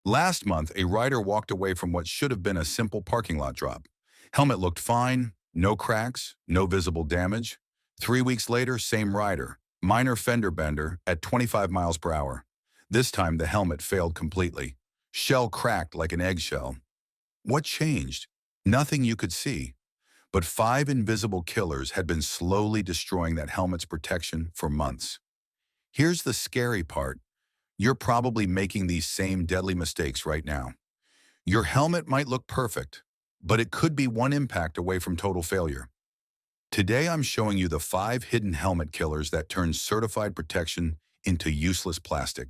Last month, a rider walked away from what should have been a simple parking lot drop. Helmet looked fine, no cracks, no visible damage. 3 weeks later, same rider, minor fender bender at 25 miles per hour. This time, the helmet failed completely. Shell cracked like an eggshell. What changed? Nothing you could see. But 5 invisible killers had been slowly destroying that helmet's protection for months. Here's the scary part. You're probably making these same deadly mistakes right now. Your helmet might look perfect, but it could be one impact away from total failure. Today, I'm showing you the 5 hidden helmet killers that turn certified protection into useless plastic.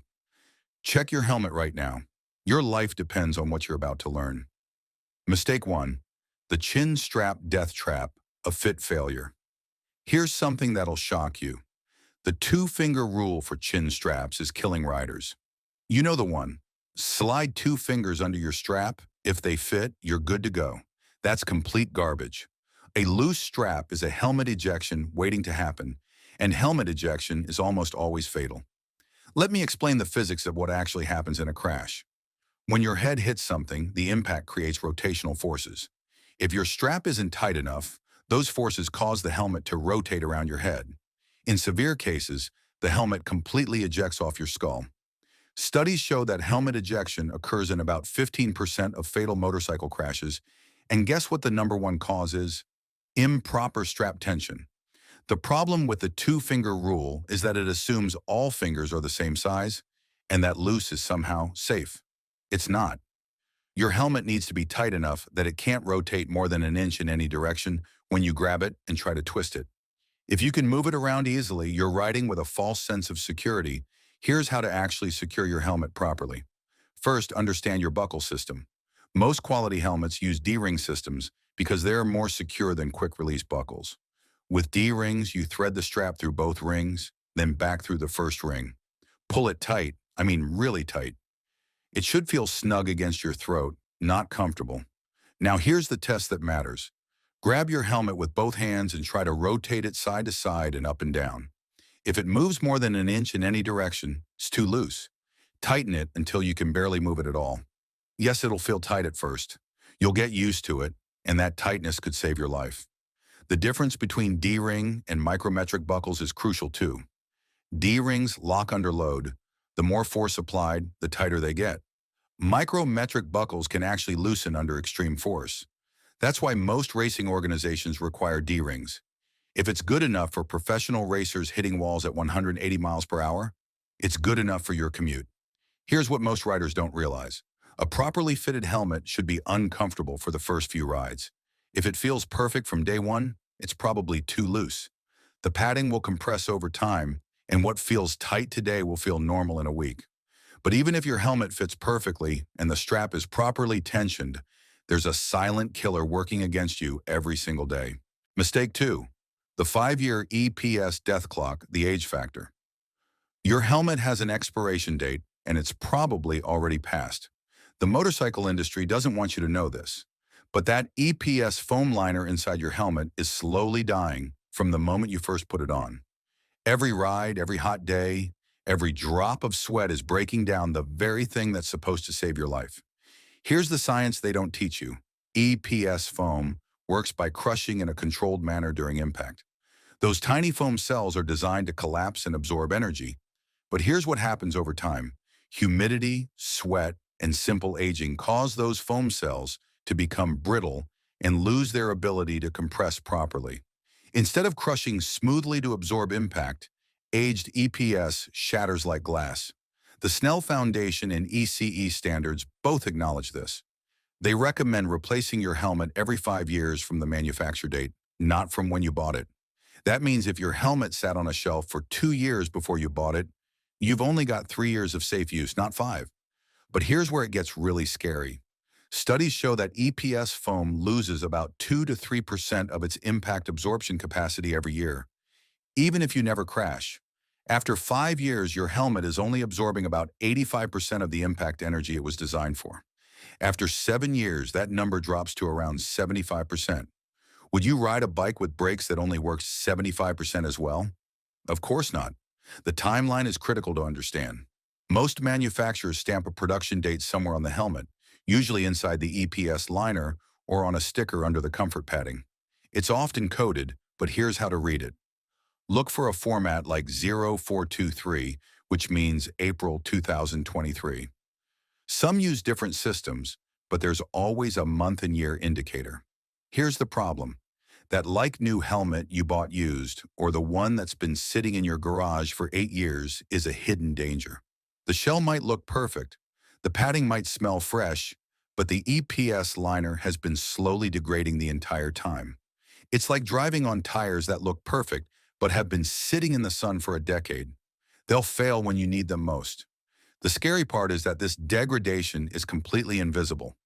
Check your helmet right now. Your life depends on what you're about to learn. Mistake 1. The chin strap death trap, a fit failure. Here's something that'll shock you. The 2-finger rule for chin straps is killing riders. You know the one. Slide 2 fingers under your strap. If they fit, you're good to go. That's complete garbage. A loose strap is a helmet ejection waiting to happen, and helmet ejection is almost always fatal. Let me explain the physics of what actually happens in a crash. When your head hits something, the impact creates rotational forces. If your strap isn't tight enough, those forces cause the helmet to rotate around your head. In severe cases, the helmet completely ejects off your skull. Studies show that helmet ejection occurs in about 15% of fatal motorcycle crashes, and guess what the #1 cause is? Improper strap tension. The problem with the 2-finger rule is that it assumes all fingers are the same size, and that loose is somehow safe. It's not. Your helmet needs to be tight enough that it can't rotate more than an inch in any direction when you grab it and try to twist it. If you can move it around easily, you're riding with a false sense of security. Here's how to actually secure your helmet properly. First, understand your buckle system. Most quality helmets use D-ring systems because they're more secure than quick-release buckles. With D-rings, you thread the strap through both rings, then back through the first ring. Pull it tight, I mean really tight. It should feel snug against your throat, not comfortable. Now here's the test that matters. Grab your helmet with both hands and try to rotate it side to side and up and down. If it moves more than an inch in any direction, it's too loose. Tighten it until you can barely move it at all. Yes, it'll feel tight at first. You'll get used to it, and that tightness could save your life. The difference between D-ring and micrometric buckles is crucial too. D-rings lock under load. The more force applied, the tighter they get. Micrometric buckles can actually loosen under extreme force. That's why most racing organizations require D-rings. If it's good enough for professional racers hitting walls at 180 miles per hour, it's good enough for your commute. Here's what most riders don't realize. A properly fitted helmet should be uncomfortable for the first few rides. If it feels perfect from day one, it's probably too loose. The padding will compress over time, and what feels tight today will feel normal in a week. But even if your helmet fits perfectly and the strap is properly tensioned, there's a silent killer working against you every single day. Mistake 2. The 5-year EPS death clock, the age factor. Your helmet has an expiration date, and it's probably already passed. The motorcycle industry doesn't want you to know this, but that EPS foam liner inside your helmet is slowly dying from the moment you first put it on. Every ride, every hot day, every drop of sweat is breaking down the very thing that's supposed to save your life. Here's the science they don't teach you. EPS foam works by crushing in a controlled manner during impact. Those tiny foam cells are designed to collapse and absorb energy. But here's what happens over time. Humidity, sweat, and simple aging cause those foam cells to become brittle and lose their ability to compress properly. Instead of crushing smoothly to absorb impact, aged EPS shatters like glass. The Snell Foundation and ECE standards both acknowledge this. They recommend replacing your helmet every 5 years from the manufacture date, not from when you bought it. That means if your helmet sat on a shelf for 2 years before you bought it, you've only got 3 years of safe use, not 5. But here's where it gets really scary. Studies show that EPS foam loses about 2 to 3% of its impact absorption capacity every year, even if you never crash. After 5 years, your helmet is only absorbing about 85% of the impact energy it was designed for. After 7 years, that number drops to around 75%. Would you ride a bike with brakes that only work 75% as well? Of course not. The timeline is critical to understand. Most manufacturers stamp a production date somewhere on the helmet, usually inside the EPS liner or on a sticker under the comfort padding. It's often coded, but here's how to read it. Look for a format like 0423, which means April 2023. Some use different systems, but there's always a month and year indicator. Here's the problem. That like new helmet you bought used, or the one that's been sitting in your garage for 8 years, is a hidden danger. The shell might look perfect, the padding might smell fresh, but the EPS liner has been slowly degrading the entire time. It's like driving on tires that look perfect, but have been sitting in the sun for a decade. They'll fail when you need them most. The scary part is that this degradation is completely invisible.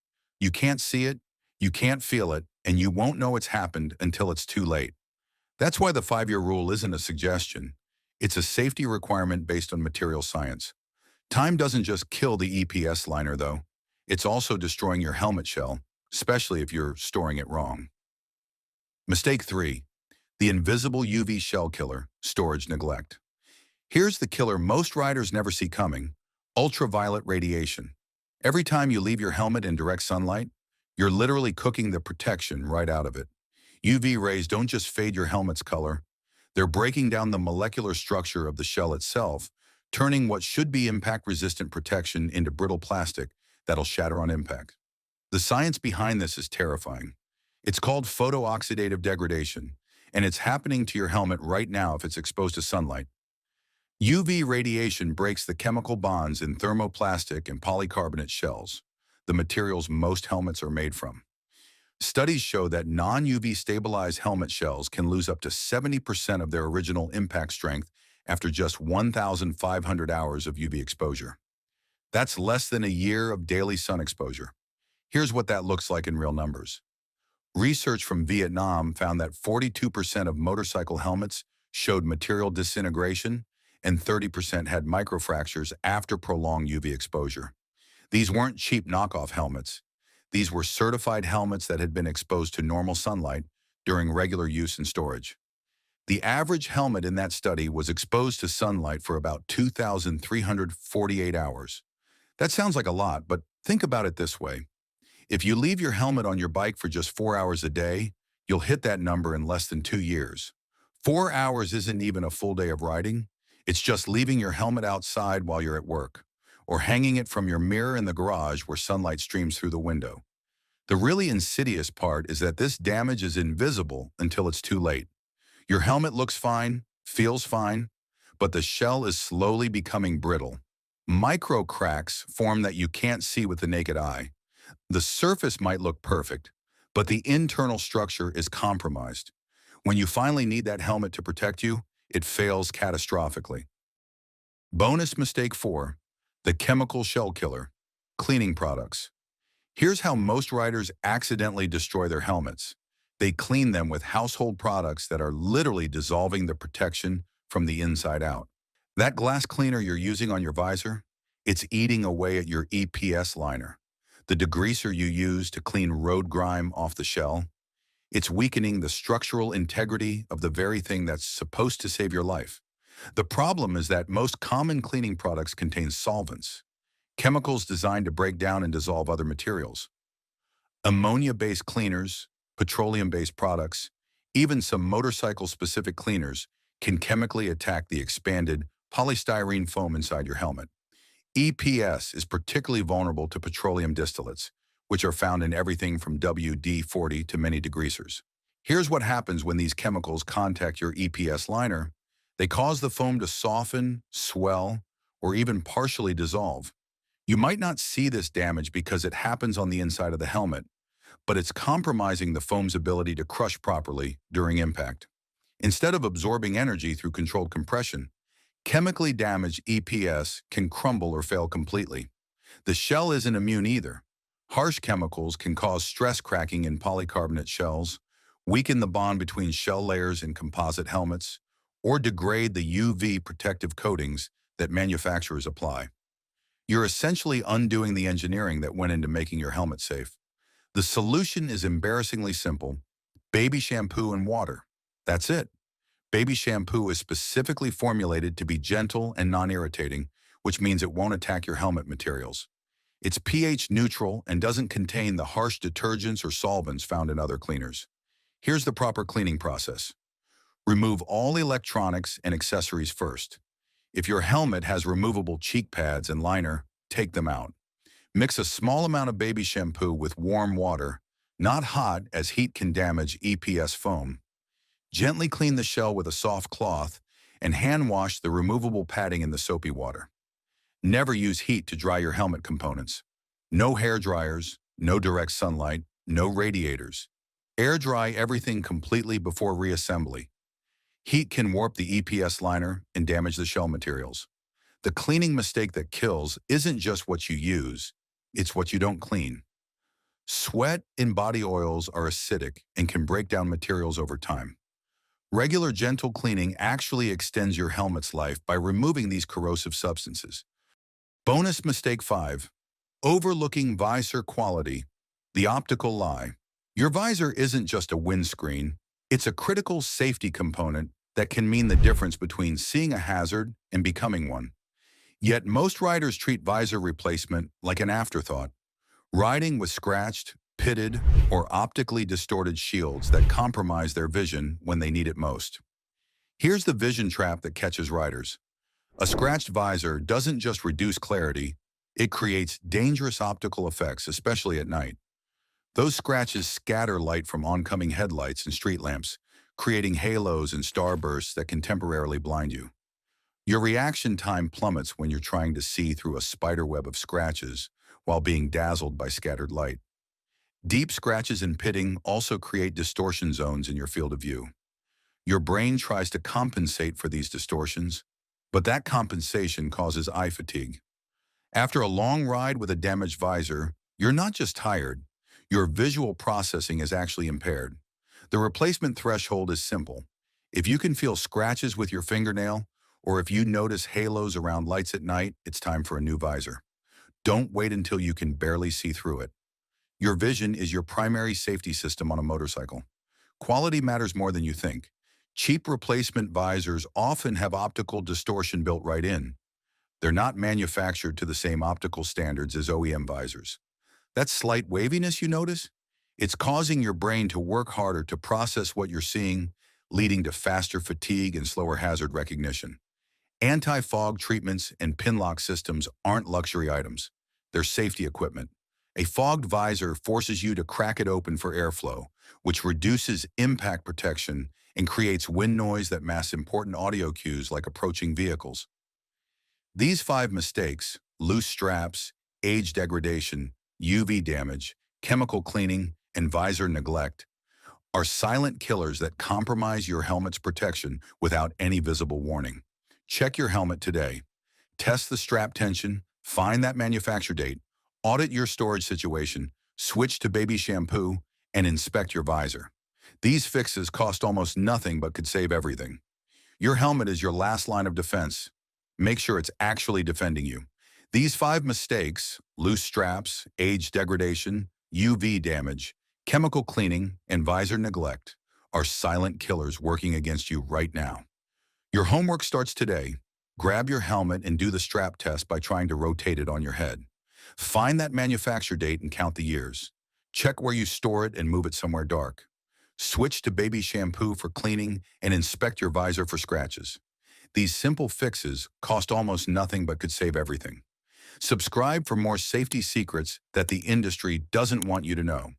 You can't see it, you can't feel it, and you won't know it's happened until it's too late. That's why the 5-year rule isn't a suggestion. It's a safety requirement based on material science. Time doesn't just kill the EPS liner, though. It's also destroying your helmet shell, especially if you're storing it wrong. Mistake 3. The invisible UV shell killer, storage neglect. Here's the killer most riders never see coming: ultraviolet radiation. Every time you leave your helmet in direct sunlight, you're literally cooking the protection right out of it. UV rays don't just fade your helmet's color, they're breaking down the molecular structure of the shell itself, turning what should be impact-resistant protection into brittle plastic that'll shatter on impact. The science behind this is terrifying. It's called photooxidative degradation, and it's happening to your helmet right now if it's exposed to sunlight. UV radiation breaks the chemical bonds in thermoplastic and polycarbonate shells, the materials most helmets are made from. Studies show that non-UV stabilized helmet shells can lose up to 70% of their original impact strength after just 1,500 hours of UV exposure. That's less than a year of daily sun exposure. Here's what that looks like in real numbers. Research from Vietnam found that 42% of motorcycle helmets showed material disintegration and 30% had microfractures after prolonged UV exposure. These weren't cheap knockoff helmets. These were certified helmets that had been exposed to normal sunlight during regular use and storage. The average helmet in that study was exposed to sunlight for about 2,348 hours. That sounds like a lot, but think about it this way. If you leave your helmet on your bike for just 4 hours a day, you'll hit that number in less than 2 years. 4 hours isn't even a full day of riding. It's just leaving your helmet outside while you're at work, or hanging it from your mirror in the garage where sunlight streams through the window. The really insidious part is that this damage is invisible until it's too late. Your helmet looks fine, feels fine, but the shell is slowly becoming brittle. Micro cracks form that you can't see with the naked eye. The surface might look perfect, but the internal structure is compromised. When you finally need that helmet to protect you, it fails catastrophically. Bonus mistake 4, the chemical shell killer, cleaning products. Here's how most riders accidentally destroy their helmets. They clean them with household products that are literally dissolving the protection from the inside out. That glass cleaner you're using on your visor, it's eating away at your EPS liner. The degreaser you use to clean road grime off the shell, it's weakening the structural integrity of the very thing that's supposed to save your life. The problem is that most common cleaning products contain solvents, chemicals designed to break down and dissolve other materials. Ammonia-based cleaners, petroleum-based products, even some motorcycle-specific cleaners can chemically attack the expanded polystyrene foam inside your helmet. EPS is particularly vulnerable to petroleum distillates, which are found in everything from WD-40 to many degreasers. Here's what happens when these chemicals contact your EPS liner. They cause the foam to soften, swell, or even partially dissolve. You might not see this damage because it happens on the inside of the helmet, but it's compromising the foam's ability to crush properly during impact. Instead of absorbing energy through controlled compression, chemically damaged EPS can crumble or fail completely. The shell isn't immune either. Harsh chemicals can cause stress cracking in polycarbonate shells, weaken the bond between shell layers in composite helmets, or degrade the UV protective coatings that manufacturers apply. You're essentially undoing the engineering that went into making your helmet safe. The solution is embarrassingly simple: baby shampoo and water. That's it. Baby shampoo is specifically formulated to be gentle and non-irritating, which means it won't attack your helmet materials. It's pH neutral and doesn't contain the harsh detergents or solvents found in other cleaners. Here's the proper cleaning process. Remove all electronics and accessories first. If your helmet has removable cheek pads and liner, take them out. Mix a small amount of baby shampoo with warm water, not hot as heat can damage EPS foam. Gently clean the shell with a soft cloth and hand wash the removable padding in the soapy water. Never use heat to dry your helmet components. No hair dryers, no direct sunlight, no radiators. Air dry everything completely before reassembly. Heat can warp the EPS liner and damage the shell materials. The cleaning mistake that kills isn't just what you use, it's what you don't clean. Sweat and body oils are acidic and can break down materials over time. Regular gentle cleaning actually extends your helmet's life by removing these corrosive substances. Bonus mistake 5. Overlooking visor quality. The optical lie. Your visor isn't just a windscreen, it's a critical safety component that can mean the difference between seeing a hazard and becoming one. Yet most riders treat visor replacement like an afterthought, riding with scratched, pitted, or optically distorted shields that compromise their vision when they need it most. Here's the vision trap that catches riders. A scratched visor doesn't just reduce clarity, it creates dangerous optical effects, especially at night. Those scratches scatter light from oncoming headlights and street lamps, creating halos and starbursts that can temporarily blind you. Your reaction time plummets when you're trying to see through a spiderweb of scratches while being dazzled by scattered light. Deep scratches and pitting also create distortion zones in your field of view. Your brain tries to compensate for these distortions, but that compensation causes eye fatigue. After a long ride with a damaged visor, you're not just tired, your visual processing is actually impaired. The replacement threshold is simple. If you can feel scratches with your fingernail, or if you notice halos around lights at night, it's time for a new visor. Don't wait until you can barely see through it. Your vision is your primary safety system on a motorcycle. Quality matters more than you think. Cheap replacement visors often have optical distortion built right in. They're not manufactured to the same optical standards as OEM visors. That slight waviness you notice? It's causing your brain to work harder to process what you're seeing, leading to faster fatigue and slower hazard recognition. Anti-fog treatments and pin lock systems aren't luxury items. They're safety equipment. A fogged visor forces you to crack it open for airflow, which reduces impact protection and creates wind noise that masks important audio cues like approaching vehicles. These 5 mistakes, loose straps, age degradation, UV damage, chemical cleaning, and visor neglect, are silent killers that compromise your helmet's protection without any visible warning. Check your helmet today. Test the strap tension, find that manufacture date, audit your storage situation, switch to baby shampoo, and inspect your visor. These fixes cost almost nothing but could save everything. Your helmet is your last line of defense. Make sure it's actually defending you. These 5 mistakes, loose straps, age degradation, UV damage, chemical cleaning, and visor neglect, are silent killers working against you right now. Your homework starts today. Grab your helmet and do the strap test by trying to rotate it on your head. Find that manufacture date and count the years. Check where you store it and move it somewhere dark. Switch to baby shampoo for cleaning and inspect your visor for scratches. These simple fixes cost almost nothing but could save everything. Subscribe for more safety secrets that the industry doesn't want you to know.